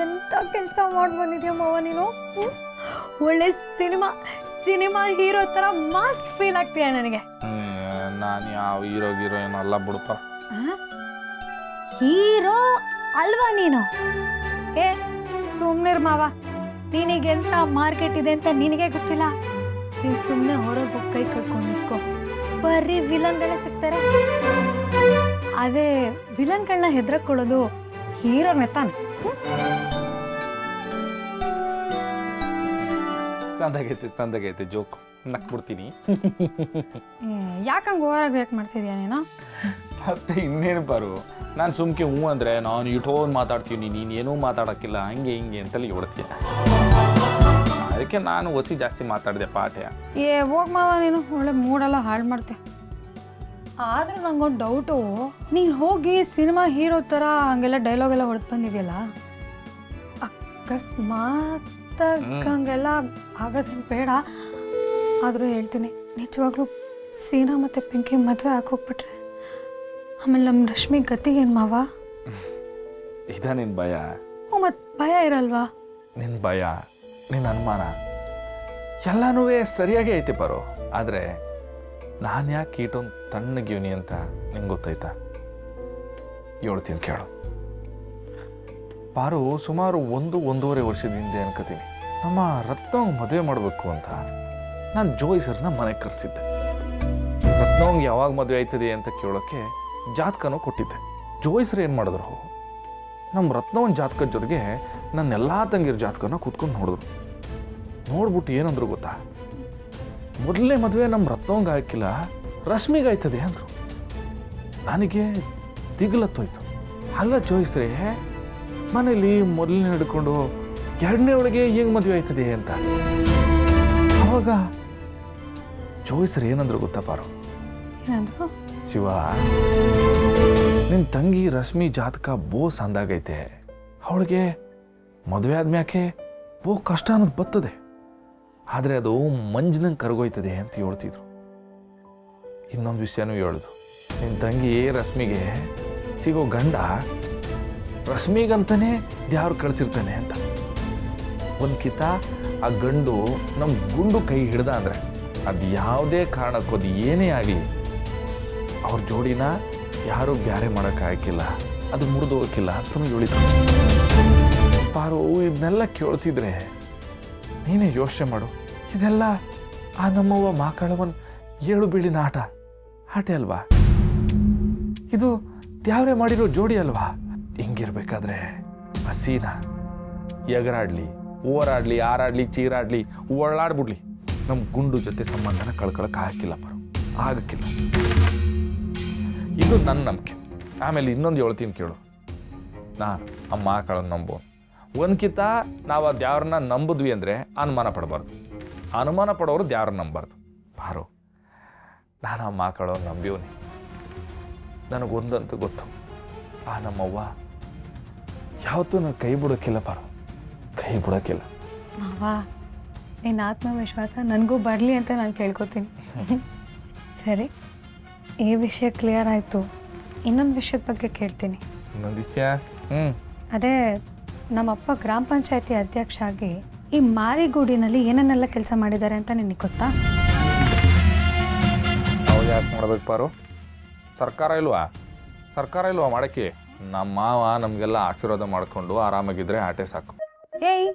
ಎಂತ ಕೆಲಸ ಮಾಡಿ ಬಂದಿದ್ಯಾ ಮಾವ ನೀನು. ಒಳ್ಳೆ ಸಿನಿಮಾ ಹೀರೋ ತರ ಮಾಸ್ ಫೀಲ್ ಆಗ್ತೀಯ ನನಗೆ. ನಾನು ಯಾವ ಹೀರೋ ಏನಲ್ಲ ಬಿಡಪ್ಪ. ಹೀರೋ ಅಲ್ವಾ ನೀನು? ಏ ಸುಮ್ನಿರ್ ಮಾವ, ನಿನಗೆ ಎಂತ ಮಾರ್ಕೆಟ್ ಇದೆ ಅಂತ ನಿನಗೆ ಗೊತ್ತಿಲ್ಲ. ನೀನು ಸುಮ್ಮನೆ ಹೊರಗೆ ಹೋಗಿ ಕೈ ಕಟ್ಕೊಂಡು ನಿಂತ್ಕೋ, ಬರೀ ವಿಲನ್ಗಳೇ ಸಿಗ್ತಾರೆ. ಅದೇ ವಿಲನ್ಗಳನ್ನ ಹೆದರ್ಕೊಳ್ಳೋದು ಹೀರೋನೇ ತಾನೆ. ಸಂದಾಗೈತೆ ಜೋಕು, ನಕ್ಬಿಡ್ತೀನಿ. ಯಾಕಂಗೆ ಓವರಾಗಿ ರಿಯಾಕ್ಟ್ ಮಾಡ್ತಿದ್ಯಾ ನೀನು? ಮತ್ತೆ ಇನ್ನೇನು ಬಾರು, ನಾನು ಸುಮ್ಕೆ ಹ್ಞೂ ಅಂದರೆ ನಾನು ಇಟೋನ್ ಮಾತಾಡ್ತೀನಿ, ನೀನು ಏನೂ ಮಾತಾಡೋಕ್ಕಿಲ್ಲ, ಹಂಗೆ ಹಿಂಗೆ ಅಂತಲ್ಲಿ ಹೊಡ್ತೀಯ. ಅದಕ್ಕೆ ನಾನು ಒಸಿ ಜಾಸ್ತಿ ಮಾತಾಡಿದೆ ಪಾಠ. ಹೋಗ್ ಮಾವ, ನೀನು ಒಳ್ಳೆ ಮೂಡೆಲ್ಲ ಹಾಳು ಮಾಡ್ತೆ. ಆದ್ರೆ ನಂಗೊಂದು ಡೌಟು, ನೀನು ಹೋಗಿ ಸಿನಿಮಾ ಹೀರೋ ಥರ ಹಂಗೆಲ್ಲ ಡೈಲಾಗ್ ಎಲ್ಲ ಹೊಡೆದು ಬಂದಿದೆಯಲ್ಲ, ಅಕಸ್ಮಾತ್ ಹಂಗೆಲ್ಲ ಆಗೋದೇನು ಬೇಡ. ಆದರೂ ಹೇಳ್ತೀನಿ, ನಿಜವಾಗ್ಲೂ ಸೀನಾ ಮತ್ತು ಪಿಂಕಿ ಮದುವೆ ಹಾಕೋಗ್ಬಿಟ್ರೆ ಆಮೇಲೆ ನಮ್ಮ ರಶ್ಮಿ ಗತಿಗೇನು ಮಾವ? ಇದ ನಿನ್ನ ಭಯ? ಮತ್ತು ಭಯ ಇರಲ್ವಾ? ನಿನ್ನ ಭಯ, ನಿನ್ನ ಅನುಮಾನ ಎಲ್ಲನೂ ಸರಿಯಾಗಿ ಐತೆ ಬರೋ. ಆದರೆ ನಾನು ಯಾಕೆ ಈಟೊಂದು ತಣ್ಣಗಿವ್ನಿ ಅಂತ ನಿಂಗೆ ಗೊತ್ತಾಯ್ತಾ? ಹೇಳ್ತೀನಿ ಕೇಳು. ಪಾರು ಸುಮಾರು 1-1.5 ವರ್ಷದ ಹಿಂದೆ ಅನ್ಕೋತೀನಿ, ನಮ್ಮ ರತ್ನವಂಗೆ ಮದುವೆ ಮಾಡಬೇಕು ಅಂತ ನಾನು ಜೋಯಿಸರ್ನ ಮನೆಗೆ ಕರೆಸಿದ್ದೆ. ರತ್ನವಂಗೆ ಯಾವಾಗ ಮದುವೆ ಆಯ್ತದೆ ಅಂತ ಕೇಳೋಕ್ಕೆ ಜಾತಕನೂ ಕೊಟ್ಟಿದ್ದೆ. ಜೋಯಿಸರು ಏನು ಮಾಡಿದ್ರು, ನಮ್ಮ ರತ್ನವನ್ ಜಾತಕದ ಜೊತೆಗೆ ನನ್ನೆಲ್ಲ ತಂಗಿರ ಜಾತಕನ ಕೂತ್ಕೊಂಡು ನೋಡಿದ್ರು. ನೋಡ್ಬಿಟ್ಟು ಏನಂದ್ರು ಗೊತ್ತಾ, ಮೊದಲನೇ ಮದುವೆ ನಮ್ಮ ರತ್ನವಂಗೆ ಹಾಕಿಲ್ಲ, ರಶ್ಮಿಗೆ ಆಯ್ತದೆ ಅಂದರು. ನನಗೆ ದಿಗ್ಲತ್ತೋಯ್ತು. ಅಲ್ಲ ಜೋಯಿಸ್ರೆ, ಮನೇಲಿ ಮೊದಲನೇ ಹಿಡ್ಕೊಂಡು 2ನೇ ಒಳಗೆ ಹೆಂಗೆ ಮದುವೆ ಆಯ್ತದೆ ಅಂತ. ಅವಾಗ ಜೋಯಿಸ್ರು ಏನಂದ್ರು ಗೊತ್ತಾ ಪಾರು? ಶಿವ, ನಿನ್ನ ತಂಗಿ ರಶ್ಮಿ ಜಾತಕ ಬೋಸ್ ಅಂದಾಗೈತೆ, ಅವಳಿಗೆ ಮದುವೆ ಆದ್ಮ್ಯಾಕೆ ಬೋ ಕಷ್ಟ ಅನ್ನೋದು ಬರ್ತದೆ, ಆದರೆ ಅದು ಮಂಜಿನಂಗೆ ಕರಗೋಯ್ತದೆ ಅಂತ ಹೇಳ್ತಿದ್ರು. ಇನ್ನೊಂದು ವಿಷಯನೂ ಹೇಳುದು, ನಿನ್ನ ತಂಗಿ ರಶ್ಮಿಗೆ ಸಿಗೋ ಗಂಡ ರಶ್ಮಿಗಂತಾನೆ ದೇವ್ರು ಕಳಿಸಿರ್ತಾನೆ ಅಂತ. ಒಂದು ಕಿತ ಆ ಗಂಡು ನಮ್ಮ ಗುಂಡು ಕೈ ಹಿಡ್ದ ಅಂದರೆ ಅದು ಯಾವುದೇ ಕಾರಣಕ್ಕೂ ಅದು ಏನೇ ಆಗಲಿ ಅವ್ರ ಜೋಡಿನ ಯಾರೂ ಬ್ಯಾರೆ ಮಾಡೋಕ್ಕಾಗಿಲ್ಲ, ಅದು ಮುರಿದು ಹೋಗಿಲ್ಲ ಅಂತಲೂ ಹೇಳಿದ್ರು. ಪಾರು, ಇದನ್ನೆಲ್ಲ ಕೇಳ್ತಿದ್ರೆ ನೀನೇ ಯೋಚನೆ ಮಾಡು, ಇದೆಲ್ಲ ಆ ನಮ್ಮವ್ವ ಮಾಕಳವನ್ 7 ಬೀಳಿನ ಆಟ ಅಲ್ವಾ? ಇದು ದ್ಯಾವ್ರೆ ಮಾಡಿರೋ ಜೋಡಿ ಅಲ್ವಾ? ಹಿಂಗಿರ್ಬೇಕಾದ್ರೆ ಆ ಸೀನಾ ಎಗರಾಡ್ಲಿ, ಓರಾಡ್ಲಿ, ಆರಾಡ್ಲಿ, ಚೀರಾಡ್ಲಿ, ಒಳ್ಳಾಡ್ಬಿಡ್ಲಿ, ನಮ್ಮ ಗುಂಡು ಜೊತೆ ಸಂಬಂಧನ ಕಳ್ಕೊಳಕ್ಕೆ ಹಾಕಿಲ್ಲ ಬರೋ, ಆಗಕ್ಕಿಲ್ಲ. ಇದು ನನ್ನ ನಂಬಿಕೆ. ಆಮೇಲೆ ಇನ್ನೊಂದು ಹೇಳ್ತೀನಿ ಕೇಳು, ನಾ ಅಮ್ಮ ಆಕಳನ್ನು ನಂಬೋ ಒಂದ್ಕಿತ ನಾವು ಆ ದ್ಯಾವ್ರನ್ನ ನಂಬಿದ್ವಿ ಅಂದರೆ ಅನುಮಾನ ಪಡಬಾರ್ದು, ಅನುಮಾನ ಪಡೋರು ದ್ಯಾವ್ರನ್ನ ನಂಬಾರ್ದು. ಬಾರೋ, ನಾನು ಆ ಮಕ್ಕಳು ನಂಬಿವನಿ. ನನಗೊಂದಂತೂ ಗೊತ್ತು, ಆ ನಮ್ಮವ್ವ ಯಾವತ್ತೂ ನಾನು ಕೈ ಬಿಡೋಕ್ಕಿಲ್ಲ ಬಾರೋ, ಕೈ ಬಿಡೋಕ್ಕಿಲ್ಲ. ಮಾವ, ನಿನ್ನ ಆತ್ಮವಿಶ್ವಾಸ ನನಗೂ ಬರಲಿ ಅಂತ ನಾನು ಕೇಳ್ಕೊತೀನಿ. ಸರಿ, ಈ ವಿಷಯ ಕ್ಲಿಯರ್ ಆಯಿತು. ಇನ್ನೊಂದು ವಿಷಯದ ಬಗ್ಗೆ ಕೇಳ್ತೀನಿ. ಇನ್ನೊಂದು ವಿಷಯ? ಅದೇ ನಮ್ಮಪ್ಪ ಗ್ರಾಮ ಪಂಚಾಯತಿ ಅಧ್ಯಕ್ಷ ಆಗಿ ಈ ಮಾರಿಗೂಡಿನಲ್ಲಿ ಏನೇನೆಲ್ಲ ಕೆಲಸ ಮಾಡಿದ್ದಾರೆ ಅಂತ ನಿನಗೆ ಗೊತ್ತಾ? ನಾವು ಯಾಕೆ ಮಾಡ್ಬೇಕು ಪಾರು? ಸರ್ಕಾರ ಇಲ್ವಾ ಮಾಡೋಕ್ಕೆ? ನಮ್ಮ ಮಾವ ನಮಗೆಲ್ಲ ಆಶೀರ್ವಾದ ಮಾಡಿಕೊಂಡು ಆರಾಮಾಗಿದ್ರೆ ಆಟೆ ಸಾಕು. ಏಯ್,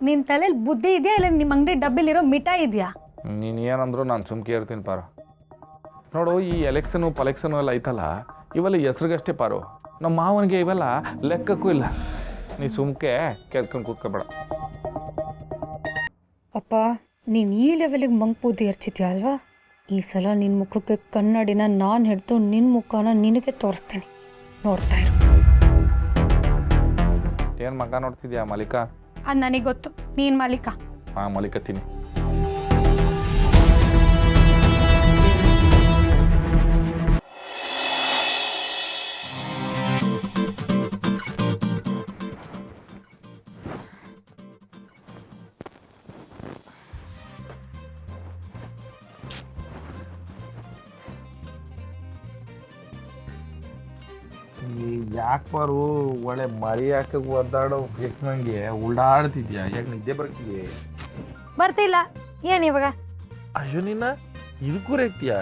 ನಿನ್ನ ತಲೆಯಲ್ಲಿ ಬುದ್ಧಿ ಇದೆಯಾ ಇಲ್ಲ ನಿಮ್ಮ ಅಂಗಡಿ ಡಬ್ಬಿಲಿರೋ ಮಿಠಾಯಿ ಇದೆಯಾ? ನೀನು ಏನಂದ್ರು ನಾನು ಸುಮ್ಕೆ ಇರ್ತೀನಿ ಪಾರು. ನೋಡು, ಈ ಪಲೆಕ್ಷನು ಎಲ್ಲ ಐತಲ್ಲ, ಇವೆಲ್ಲ ಹೆಸ್ರಿಗಷ್ಟೇ ಪಾರು. ನಮ್ಮ ಮಾವನಿಗೆ ಇವೆಲ್ಲ ಲೆಕ್ಕಕ್ಕೂ ಇಲ್ಲ. ನೀ ಸುಮ್ಕೆ ಕೆಲ್ಕೊಂಡು ಕೂತ್ಕೋಬೇಡ. ಅಪ್ಪ, ನೀನು ಈ ಲೆವೆಲಿಗೆ ಮಂಗ್ಪೂದಿ ಎರ್ಚಿದ್ಯಾ ಅಲ್ವಾ? ಈ ಸಲ ನಿನ್ನ ಮುಖಕ್ಕೆ ಕನ್ನಡಿನ ನಾನು ಹಿಡಿದು ನಿನ್ನ ಮುಖನ ನಿನಗೆ ತೋರಿಸ್ತೀನಿ, ನೋಡ್ತಾ ಇರು. ಏನು ಮಗ ನೋಡ್ತಿದ್ಯಾ ಮಾಲೀಕ? ಅದು ನನಗೆ ಗೊತ್ತು, ನೀನು ಮಾಲೀಕ. ಹಾಂ, ಮಾಲೀಕತ್ತೀನಿ. ಯಾಕೆ ಬಾರು ಒಳ್ಳೆ ಮರಿ ಹಾಕಿ ಒದ್ದಾಡೋ ನಂಗೆ ಉಳ್ಳಾಡ್ತಿದ್ಯಾ ಯಾಕೆ ನಿದ್ದೆ ಬರ್ತಿದ್ಯೆ ಬರ್ತಿಲ್ಲ ಏನ್ ಇವಾಗ ಅಯ್ಯೋ ನಿನ್ನ ಇದಕ್ಕೂ ರೇಗ್ತೀಯ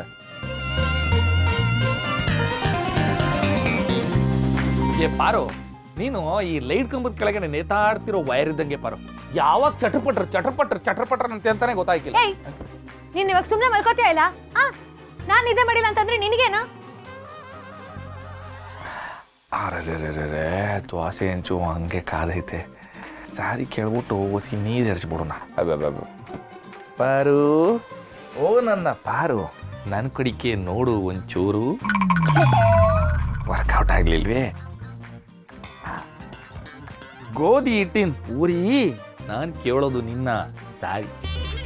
ಏ ಪಾರು ನೀನು ಈ ಲೈಟ್ ಕಂಬದ ಕೆಳಗಡೆ ನೇತಾಡ್ತಿರೋ ವೈರ್ ಇದ್ದಂಗೆ ಪಾರು ಯಾವಾಗ ಚಟಪಟ್ರ ಅಂತಾನೆ ಗೊತ್ತಾಗಿಲ್ಲ ಏಯ್ ನೀನ್ ಇವಾಗ ಸುಮ್ನೆ ಮಲ್ಕೋತೀಯ ಇಲ್ಲ ನಾನ್ ಇದೇ ಮಾಡಿಲ್ಲ ಅಂತಂದ್ರೆ ನಿನಗೇನು ಅರೆ ದ್ವಾಸೆ ಹೆಂಚು ಹಂಗೆ ಕಾದೈತೆ ಸಾರಿ ಕೇಳ್ಬಿಟ್ಟು ಒಸಿ ನೀರು ಎರ್ಸ್ಬಿಡೋಣ ಪಾರು ಓ ನನ್ನ ಪಾರು ನನ್ನ ಕಡಿಕೆ ನೋಡು ಒಂಚೂರು ವರ್ಕೌಟ್ ಆಗ್ಲಿಲ್ವೇ ಗೋಧಿ ಹಿಟ್ಟಿನ ಪೂರಿ ನಾನು ಕೇಳೋದು ನಿನ್ನ ಸಾರಿ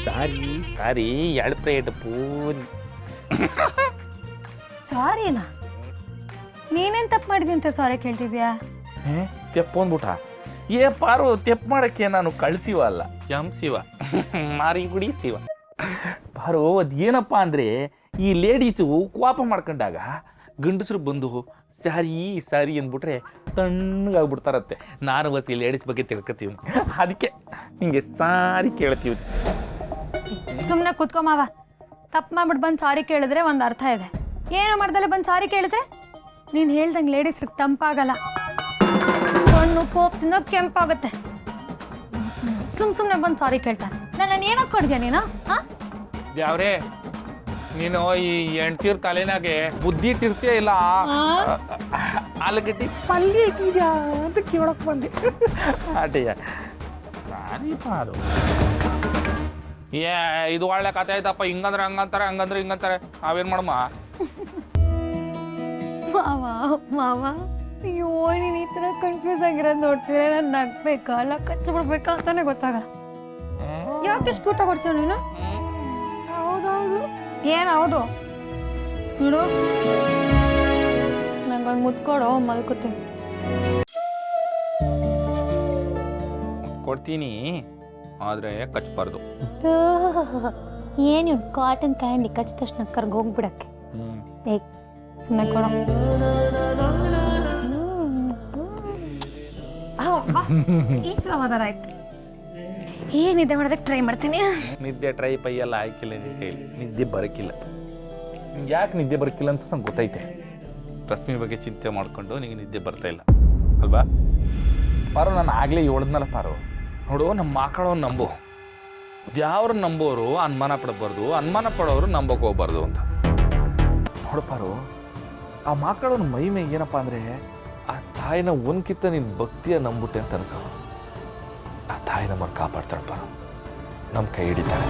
ಸಾರಿ ಸಾರಿ 2 ಪ್ಲೇಟ್ ಪೂರಿ ಸಾರಿನಾ ನೀನೇನ್ ತಪ್ಪು ಮಾಡಿದಿ ಅಂತ ಸಾರಿ ಕೇಳ್ತಿದ್ಯಾ ತೆಪ್ಪು ಅಂದ್ಬಿಟ್ಟ ಏ ಪಾರು ತೆಪ್ಪು ಮಾಡಕ್ಕೆ ನಾನು ಕಳ್ಸಿವ ಅಲ್ಲ ಶಿವ ಮಾರಿ ಗುಡಿ ಶಿವ ಪಾರು ಅದೇನಪ್ಪ ಅಂದರೆ ಈ ಲೇಡೀಸು ಕೋಪ ಮಾಡ್ಕೊಂಡಾಗ ಗಂಡಸರು ಬಂದು ಸಾರಿ ಸಾರಿ ಅಂದ್ಬಿಟ್ರೆ ತಣ್ಣಗಾಗ್ಬಿಡ್ತಾರತ್ತೆ ನಾನು ಬಸ್ ಈ ಲೇಡೀಸ್ ಬಗ್ಗೆ ತಿಳ್ಕೊತೀವಿ ಅದಕ್ಕೆ ಹಿಂಗೆ ಸಾರಿ ಕೇಳ್ತೀವಿ ಸುಮ್ಮನೆ ಕುತ್ಕೊಮಾವ ತಪ್ಪು ಮಾಡ್ಬಿಟ್ಟು ಬಂದು ಸಾರಿ ಕೇಳಿದ್ರೆ ಒಂದು ಅರ್ಥ ಇದೆ ಏನು ಮಾಡ್ದಲ್ಲೇ ಬಂದು ಸಾರಿ ಕೇಳಿದ್ರೆ ನೀನು ಹೇಳ್ದಂಗೆ ಲೇಡೀಸ್ರಿಗೆ ತಂಪಾಗಲ್ಲ ಕಣ್ಣು ಕೋಪದಿಂದ ಕೆಂಪಾಗುತ್ತೆ ಸುಮ್ಮನೆ ಬಂದು ಸಾರಿ ಕೇಳ್ತಾನೆ ನಾನು ಏನಕ್ಕೆ ಕೊಡ್ತೀಯ ನೀನು ಯಾವ್ರೇ ನೀನು ಈ ಹೆಣ್ತೀರ್ ತಲೆನಾಗೆ ಬುದ್ಧಿ ಇಟ್ಟಿರ್ತೀಯ ಇಲ್ಲ ಆಲೂಗಡ್ಡಿ ಪಲ್ಯ ಇಟ್ಟಿದ್ಯಾ ಅಂತ ಕೇಳಕ್ ಬಂದೆ ಆಟೆಯ ಸಾರಿ ಪಾರು ಇದು ಒಳ್ಳೆ ಕತೆ ಆಯ್ತಪ್ಪ ಹಿಂಗಂದ್ರೆ ಹಂಗಂತಾರೆ ಹಂಗಂದ್ರೆ ಹಿಂಗಂತಾರೆ ನಾವೇನ್ ಮಾಡಮ್ಮ ಮಾವ ಮಾವ ಅಯ್ಯೋ ನೀನು ಈ ಥರ ಕನ್ಫ್ಯೂಸ್ ಆಗಿರೋದು ನೋಡ್ತಿದ್ರೆ ನಾನು ನಗ್ಬೇಕಾ ಅಲ್ಲ ಕಚ್ಚಿಬಿಡ್ಬೇಕಾ ಅಂತಾನೆ ಗೊತ್ತಾಗಲ್ಲ ಯಾಕೆ ಇಷ್ಟು ಊಟ ಕೊಡ್ತೀವ ನೀನು ಹೌದೌದು ಏನು ಹೌದು ನೋಡು ನಂಗೊಂದು ಮುತ್ಕೊಡು ಮಲ್ಕೋತೀನಿ ಕೊಡ್ತೀನಿ ಆದರೆ ಕಚ್ಚಬಾರ್ದು ಏನು ಕಾಟನ್ ಕ್ಯಾಂಡಿ ಕಚ್ಚಿದ ತಕ್ಷಣ ಕರ್ಗ ಹೋಗ್ಬಿಡಕ್ಕೆ ಏ ಸುಮ್ಮನೆ ಕೊಡು ಈಗ ಸಮಾಧಾನ ಆಯ್ತು ಏನಿದೆ ಮಾಡೋದಕ್ಕೆ ಟ್ರೈ ಮಾಡ್ತೀನಿ ನಿದ್ದೆ ಟ್ರೈ ಪೈಯೆಲ್ಲ ಆಯ್ಕಿಲ್ಲ ನಿನ್ನ ಕೈಲಿ ನಿದ್ದೆ ಬರೋಕ್ಕಿಲ್ಲ ನಿಂಗೆ ಯಾಕೆ ನಿದ್ದೆ ಬರೋಕ್ಕಿಲ್ಲ ಅಂತ ನಂಗೆ ಗೊತ್ತೈತೆ ರಶ್ಮಿ ಬಗ್ಗೆ ಚಿಂತೆ ಮಾಡಿಕೊಂಡು ನಿಂಗೆ ನಿದ್ದೆ ಬರ್ತಾ ಇಲ್ಲ ಅಲ್ವಾ ಪಾರು ನಾನು ಆಗಲೇ ಹೇಳಿದ್ನಲ್ಲ ಪಾರು ನೋಡು ನಮ್ಮ ಮಕ್ಕಳವ್ನು ನಂಬು ಯಾವ್ರು ನಂಬೋರು ಅನುಮಾನ ಪಡಬಾರ್ದು ಅನುಮಾನ ಪಡೋರು ನಂಬೋಕೆ ಹೋಗ್ಬಾರ್ದು ಅಂತ ನೋಡು ಪಾರು ಆ ಮಕ್ಕಳವ್ನ ಮೈಮೆ ಏನಪ್ಪ ಅಂದರೆ ಆ ತಾಯಿನ ಒಂದ್ಕಿಂತ ನಿನ್ನ ಭಕ್ತಿಯ ನಂಬಿಟ್ಟೆ ಅಂತ ಅನ್ಕೋ ಆ ತಾಯಿ ನಮ್ಮನ್ನು ಕಾಪಾಡ್ತಾಳೆ ಪಾರು ನಮ್ಮ ಕೈ ಹಿಡಿತಾಳೆ